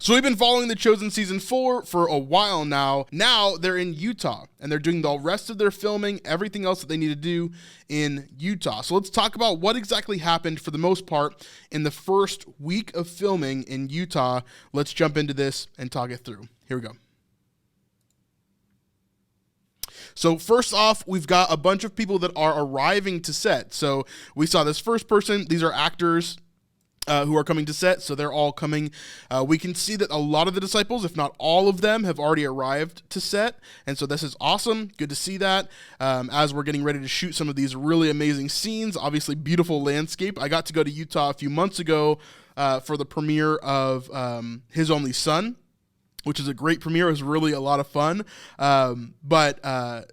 So we've been following The Chosen Season 4 for a while now. Now they're in Utah, and they're doing the rest of their filming, everything else that they need to do in Utah. So let's talk about what exactly happened for the most part in the first week of filming in Utah. Let's jump into this and talk it through. Here we go. So first off, we've got a bunch of people that are arriving to set. So we saw this first person. These are actors who are coming to set, so they're all coming. We can see that a lot of the disciples, if not all of them, have already arrived to set, and so this is awesome. Good to see that as we're getting ready to shoot some of these really amazing scenes. Obviously, beautiful landscape. I got to go to Utah a few months ago for the premiere of His Only Son, which is a great premiere. It was really a lot of fun, but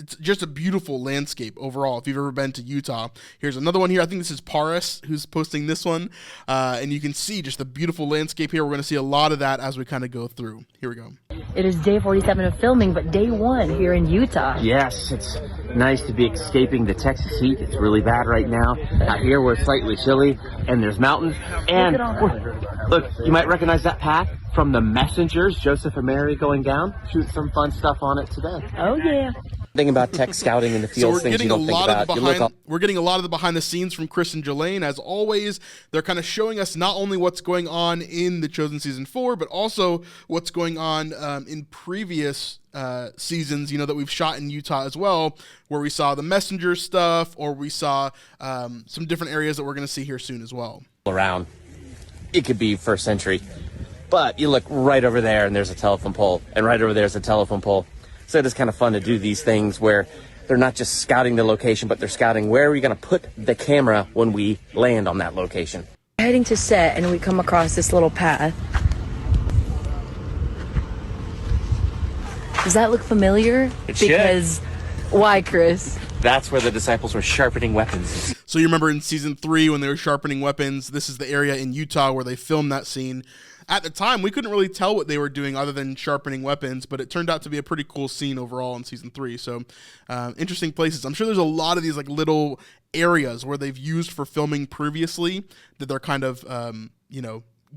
it's just a beautiful landscape overall if you've ever been to Utah. Here's another one here. I think this is Paris who's posting this one, and you can see just the beautiful landscape here. We're going to see a lot of that as we kind of go through. Here we go. It is day 47 of filming, but day 1 here in Utah. Yes, it's nice to be escaping the Texas heat. It's really bad right now. Out here we're slightly chilly, and there's mountains. And look, you might recognize that path from The Messengers, Joseph and Mary going down. Shoot some fun stuff on it today. Oh yeah. Thing about tech scouting in the field, so things you don't think about. We're getting a lot of the behind the scenes from Chris and Jelaine. As always, they're kind of showing us not only what's going on in The Chosen Season 4, but also what's going on in previous seasons, that we've shot in Utah as well, where we saw the messenger stuff, or we saw some different areas that we're going to see here soon as well. Around, it could be first century, but you look right over there and there's a telephone pole, and right over there's a telephone pole. So it is kind of fun to do these things where they're not just scouting the location, but they're scouting where are we going to put the camera when we land on that location. Heading to set, and we come across this little path. Does that look familiar? It should. Because why, Chris? That's where the disciples were sharpening weapons. So you remember in Season 3 when they were sharpening weapons, this is the area in Utah where they filmed that scene. At the time, we couldn't really tell what they were doing other than sharpening weapons, but it turned out to be a pretty cool scene overall in Season 3. So interesting places. I'm sure there's a lot of these like little areas where they've used for filming previously that they're kind of,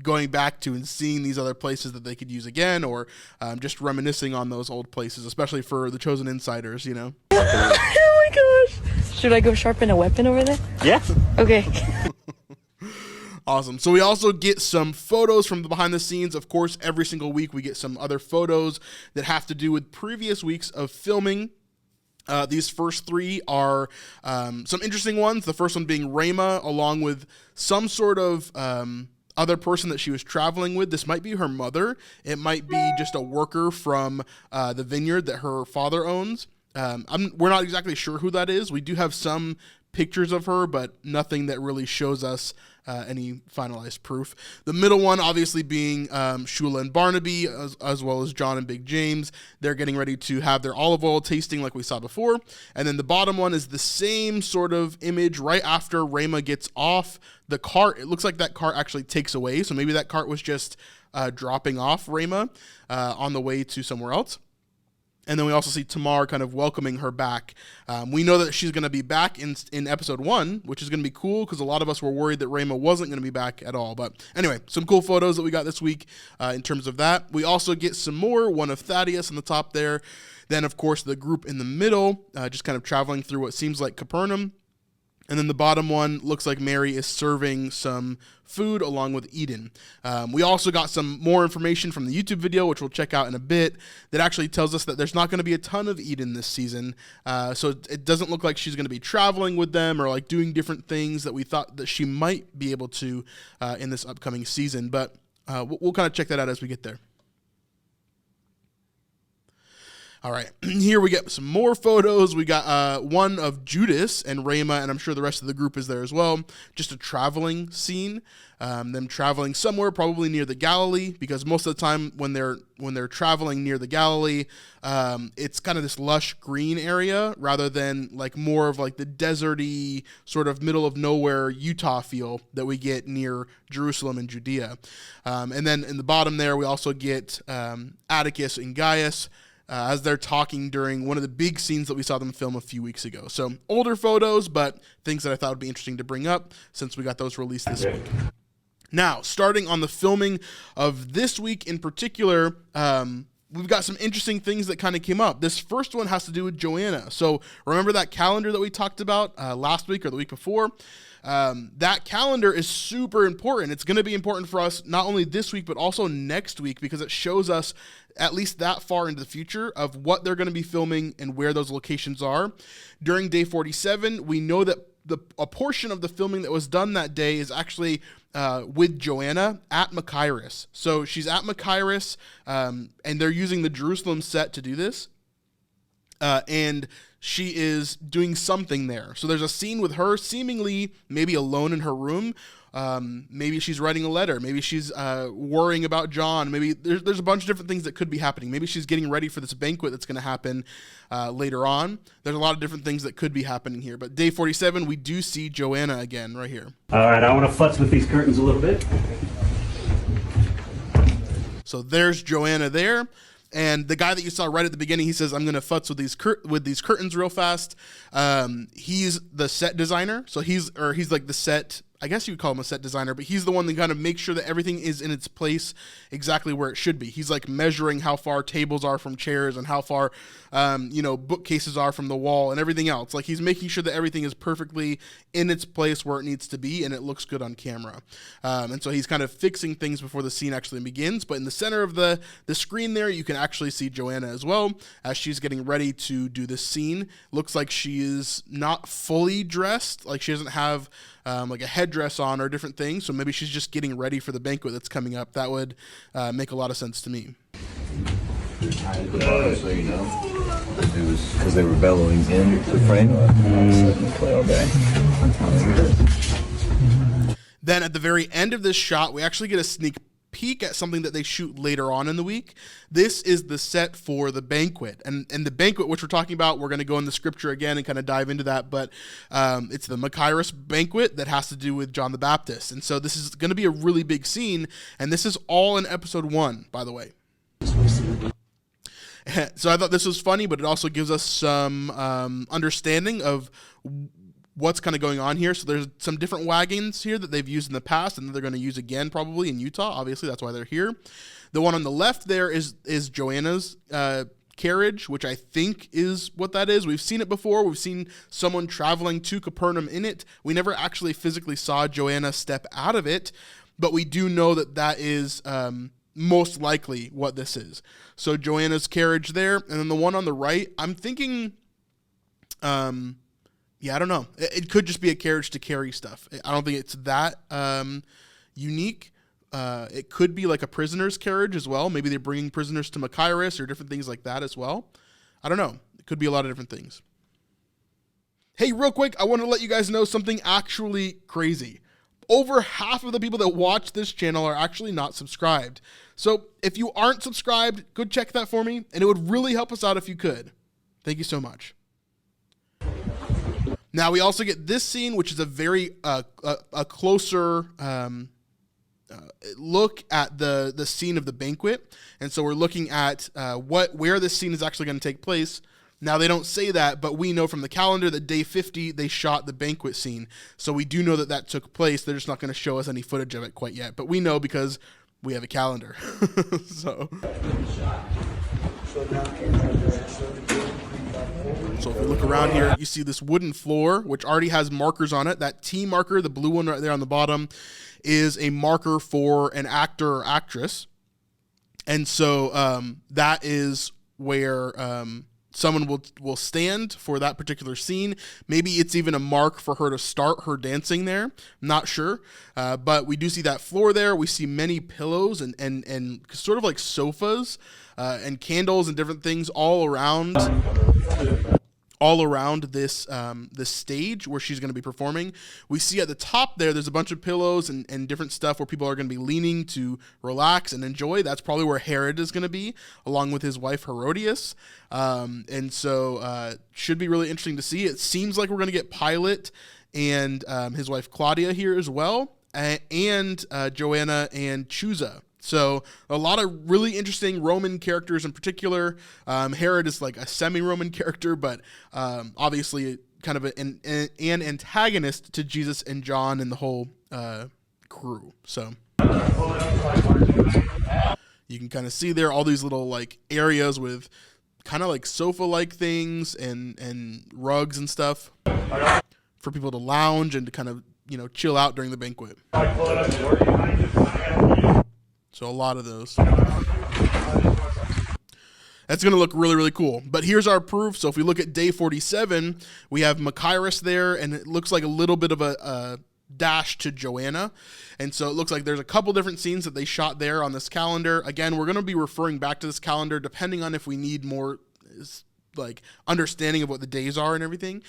going back to and seeing these other places that they could use again, or just reminiscing on those old places, especially for the Chosen Insiders, Oh my gosh. Should I go sharpen a weapon over there? Yeah. Okay. Awesome. So we also get some photos from the behind the scenes. Of course, every single week we get some other photos that have to do with previous weeks of filming. These first 3 are some interesting ones. The first one being Rhema, along with some sort of other person that she was traveling with. This might be her mother. It might be just a worker from the vineyard that her father owns. We're not exactly sure who that is. We do have some pictures of her, but nothing that really shows us any finalized proof. The middle one obviously being Shula and Barnaby, as well as John and Big James. They're getting ready to have their olive oil tasting like we saw before. And then the bottom one is the same sort of image right after Rhema gets off the cart. It looks like that cart actually takes away, so maybe that cart was just dropping off Rhema on the way to somewhere else. And then we also see Tamar kind of welcoming her back. We know that she's going to be back in episode 1, which is going to be cool because a lot of us were worried that Rhema wasn't going to be back at all. But anyway, some cool photos that we got this week in terms of that. We also get some more, one of Thaddeus on the top there. Then, of course, the group in the middle, just kind of traveling through what seems like Capernaum. And then the bottom one looks like Mary is serving some food along with Eden. We also got some more information from the YouTube video, which we'll check out in a bit, that actually tells us that there's not going to be a ton of Eden this season. So it doesn't look like she's going to be traveling with them or like doing different things that we thought that she might be able to in this upcoming season. But we'll kind of check that out as we get there. All right, here we get some more photos. We got one of Judas and Rhema, and I'm sure the rest of the group is there as well. Just a traveling scene, them traveling somewhere, probably near the Galilee, because most of the time when they're traveling near the Galilee, it's kind of this lush green area rather than like more of like the deserty sort of middle of nowhere Utah feel that we get near Jerusalem and Judea. And then in the bottom there, we also get Atticus and Gaius, as they're talking during one of the big scenes that we saw them film a few weeks ago. So older photos, but things that I thought would be interesting to bring up since we got those released this week. Now, starting on the filming of this week in particular, we've got some interesting things that kind of came up. This first one has to do with Joanna. So remember that calendar that we talked about last week or the week before? That calendar is super important. It's going to be important for us not only this week, but also next week, because it shows us at least that far into the future of what they're going to be filming and where those locations are. During day 47, we know that a portion of the filming that was done that day is actually with Joanna at Machiris. So she's at Machiris, and they're using the Jerusalem set to do this. And she is doing something there. So there's a scene with her seemingly maybe alone in her room. Maybe she's writing a letter. Maybe she's worrying about John. Maybe there's a bunch of different things that could be happening. Maybe she's getting ready for this banquet that's going to happen later on. There's a lot of different things that could be happening here. But day 47, we do see Joanna again right here. All right, I want to futz with these curtains a little bit. So there's Joanna there. And the guy that you saw right at the beginning, he says, I'm going to futz with these curtains real fast. He's the set designer. So he's like the set, I guess you would call him a set designer, but he's the one that kind of makes sure that everything is in its place exactly where it should be. He's like measuring how far tables are from chairs and how far, bookcases are from the wall and everything else. Like he's making sure that everything is perfectly in its place where it needs to be and it looks good on camera. And so he's kind of fixing things before the scene actually begins. But in the center of the screen there, you can actually see Joanna as well as she's getting ready to do this scene. Looks like she is not fully dressed. Like she doesn't have like a headdress on or different things. So maybe she's just getting ready for the banquet that's coming up. That would make a lot of sense to me. So you know, it was because they were bellowing in the frame. Play all day. Then at the very end of this shot, we actually get a sneak peek at something that they shoot later on in the week. This is the set for the banquet, and the banquet which we're talking about, we're going to go in the scripture again and kind of dive into that, but it's the Machiris banquet that has to do with John the Baptist. And so this is going to be a really big scene, and this is all in episode 1, by the way. So I thought this was funny, but it also gives us some understanding of what's kind of going on here. So there's some different wagons here that they've used in the past and that they're going to use again probably in Utah. Obviously, that's why they're here. The one on the left there is Joanna's carriage, which I think is what that is. We've seen it before. We've seen someone traveling to Capernaum in it. We never actually physically saw Joanna step out of it, but we do know that that is most likely what this is. So Joanna's carriage there, and then the one on the right, I'm thinking, I don't know. It could just be a carriage to carry stuff. I don't think it's that unique. It could be like a prisoner's carriage as well. Maybe they're bringing prisoners to Machiris or different things like that as well. I don't know. It could be a lot of different things. Hey, real quick, I want to let you guys know something actually crazy. Over half of the people that watch this channel are actually not subscribed. So if you aren't subscribed, go check that for me, and it would really help us out if you could. Thank you so much. Now we also get this scene, which is a very a closer look at the scene of the banquet, and so we're looking at where this scene is actually going to take place. Now they don't say that, but we know from the calendar that day 50 they shot the banquet scene, so we do know that that took place. They're just not going to show us any footage of it quite yet, but we know because we have a calendar. So if we look around here, you see this wooden floor, which already has markers on it. That T marker, the blue one right there on the bottom, is a marker for an actor or actress. And so that is where someone will stand for that particular scene. Maybe it's even a mark for her to start her dancing there. Not sure. But we do see that floor there. We see many pillows and sort of like sofas and candles and different things all around this this stage where she's going to be performing. We see at the top there's a bunch of pillows and different stuff where people are going to be leaning to relax and enjoy. That's probably where Herod is going to be, along with his wife Herodias. And so should be really interesting to see. It seems like we're going to get Pilate and his wife Claudia here as well, and Joanna and Chusa. So a lot of really interesting Roman characters in particular. Herod is like a semi-Roman character, but obviously kind of an antagonist to Jesus and John and the whole crew. So you can kind of see there all these little like areas with kind of like sofa-like things and rugs and stuff for people to lounge and to kind of, you know, chill out during the banquet. So a lot of those. That's going to look really, really cool. But here's our proof. So if we look at day 47, we have Machiris there, and it looks like a little bit of a dash to Joanna. And so it looks like there's a couple different scenes that they shot there on this calendar. Again, we're going to be referring back to this calendar depending on if we need more like understanding of what the days are and everything.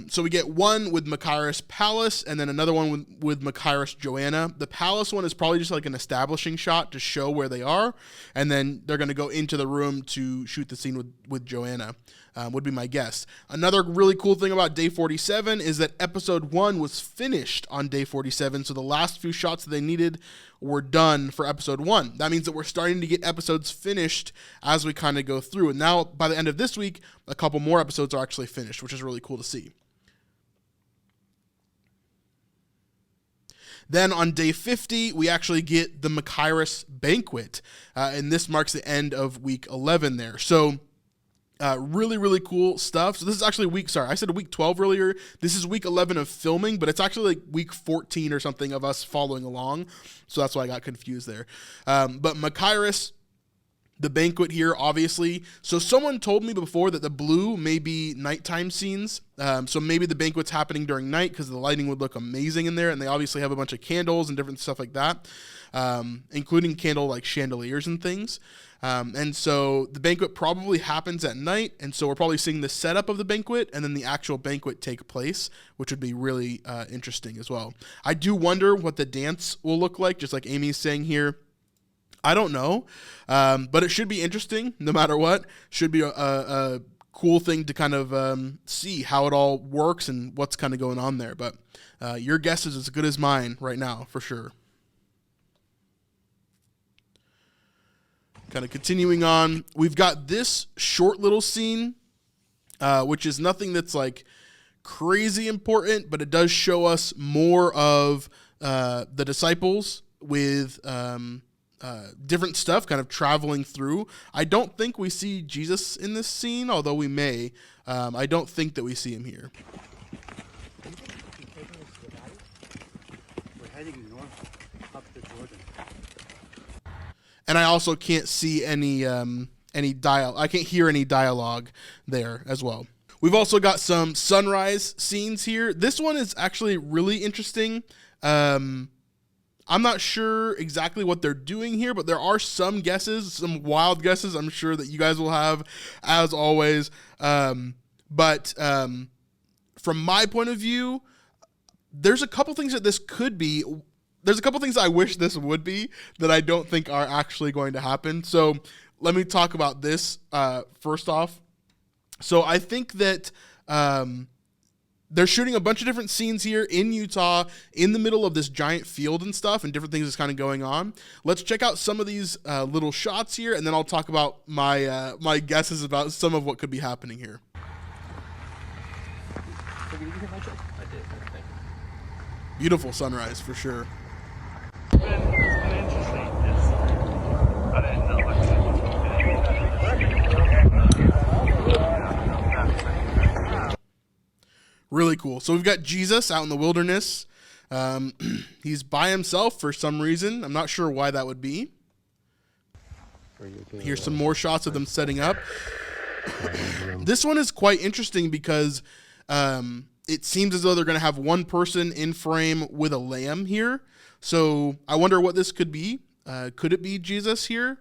So we get one with Machiris Palace and then another one with Machiris Joanna. The Palace one is probably just like an establishing shot to show where they are. And then they're going to go into the room to shoot the scene with Joanna, would be my guess. Another really cool thing about day 47 is that episode 1 was finished on day 47. So the last few shots that they needed were done for episode 1. That means that we're starting to get episodes finished as we kind of go through. And now by the end of this week, a couple more episodes are actually finished, which is really cool to see. Then on day 50, we actually get the Machiris banquet. And this marks the end of week 11 there. So really, really cool stuff. So this is actually I said week 12 earlier. This is week 11 of filming, but it's actually like week 14 or something of us following along. So that's why I got confused there. But Machiris, the banquet here, obviously. So someone told me before that the blue may be nighttime scenes. So maybe the banquet's happening during night because the lighting would look amazing in there. And they obviously have a bunch of candles and different stuff like that, including candle like chandeliers and things. And so the banquet probably happens at night. And so we're probably seeing the setup of the banquet and then the actual banquet take place, which would be really interesting as well. I do wonder what the dance will look like, just like Amy's saying here. I don't know, but it should be interesting no matter what. Should be a cool thing to kind of see how it all works and what's kind of going on there. But your guess is as good as mine right now, for sure. Kind of continuing on, we've got this short little scene, which is nothing that's like crazy important, but it does show us more of the disciples with different stuff kind of traveling through. I don't think we see Jesus in this scene, although we may. I don't think that we see him here. We're heading north up the Jordan. And I also can't see any I can't hear any dialogue there as well. We've also got some sunrise scenes here. This one is actually really interesting. I'm not sure exactly what they're doing here, but there are some guesses, some wild guesses I'm sure that you guys will have, as always. But from my point of view, there's a couple things that this could be. There's a couple things I wish this would be that I don't think are actually going to happen. So let me talk about this first off. So I think that they're shooting a bunch of different scenes here in Utah in the middle of this giant field and stuff and different things that's kind of going on. Let's check out some of these little shots here, and then I'll talk about my my guesses about some of what could be happening here. Beautiful sunrise for sure. Really cool. So we've got Jesus out in the wilderness. He's by himself for some reason. I'm not sure why that would be. Here's some more shots of them setting up. This one is quite interesting because it seems as though they're going to have one person in frame with a lamb here. So I wonder what this could be. Could it be Jesus here?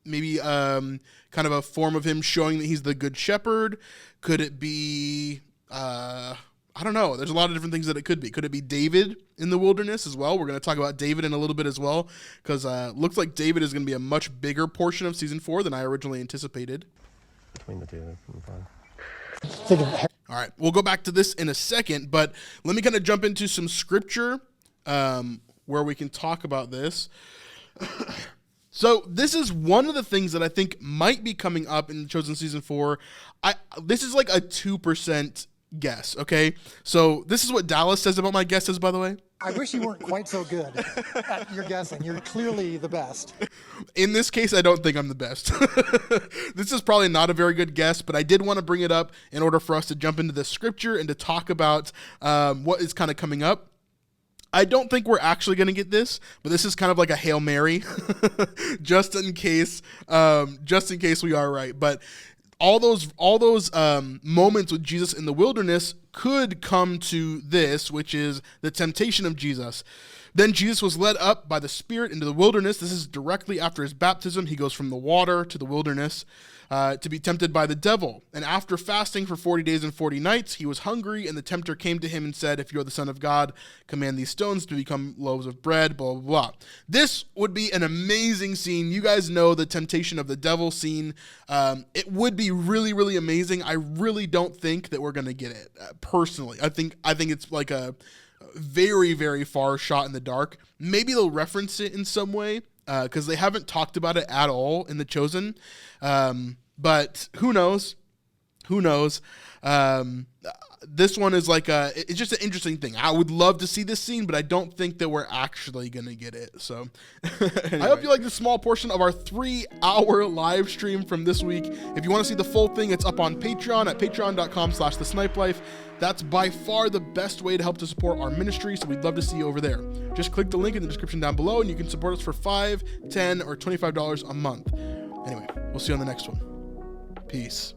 Maybe kind of a form of him showing that he's the good shepherd. Could it be... I don't know. There's a lot of different things that it could be. Could it be David in the wilderness as well? We're going to talk about David in a little bit as well, because looks like David is going to be a much bigger portion of season 4 than I originally anticipated. Between the two, All right, we'll go back to this in a second, but let me kind of jump into some scripture where we can talk about this. So this is one of the things that I think might be coming up in Chosen Season 4. This is like a 2% guess. Okay, so this is what Dallas says about my guesses, by the way. I wish you weren't quite so good at your guessing. You're clearly the best. In this case, I don't think I'm the best. This is probably not a very good guess, but I did want to bring it up in order for us to jump into the scripture and to talk about what is kind of coming up. I don't think we're actually going to get this, but this is kind of like a Hail Mary, just in case we are right. But all those moments with Jesus in the wilderness could come to this, which is the temptation of Jesus. Then Jesus was led up by the Spirit into the wilderness. This is directly after his baptism. He goes from the water to the wilderness to be tempted by the devil. And after fasting for 40 days and 40 nights, he was hungry, and the tempter came to him and said, if you're the Son of God, command these stones to become loaves of bread, blah, blah, blah. This would be an amazing scene. You guys know the temptation of the devil scene. It would be really, really amazing. I really don't think that we're going to get it, personally. I think it's like a very, very far shot in the dark. Maybe they'll reference it in some way, because they haven't talked about it at all in The Chosen. But who knows? This one is like it's just an interesting thing. I would love to see this scene, but I don't think that we're actually going to get it. So anyway. I hope you like this small portion of our 3-hour live stream from this week. If you want to see the full thing, it's up on Patreon at patreon.com/thesnipelife. That's by far the best way to help to support our ministry, so we'd love to see you over there. Just click the link in the description down below, and you can support us for $5, $10, or $25 a month. Anyway, we'll see you on the next one. Peace.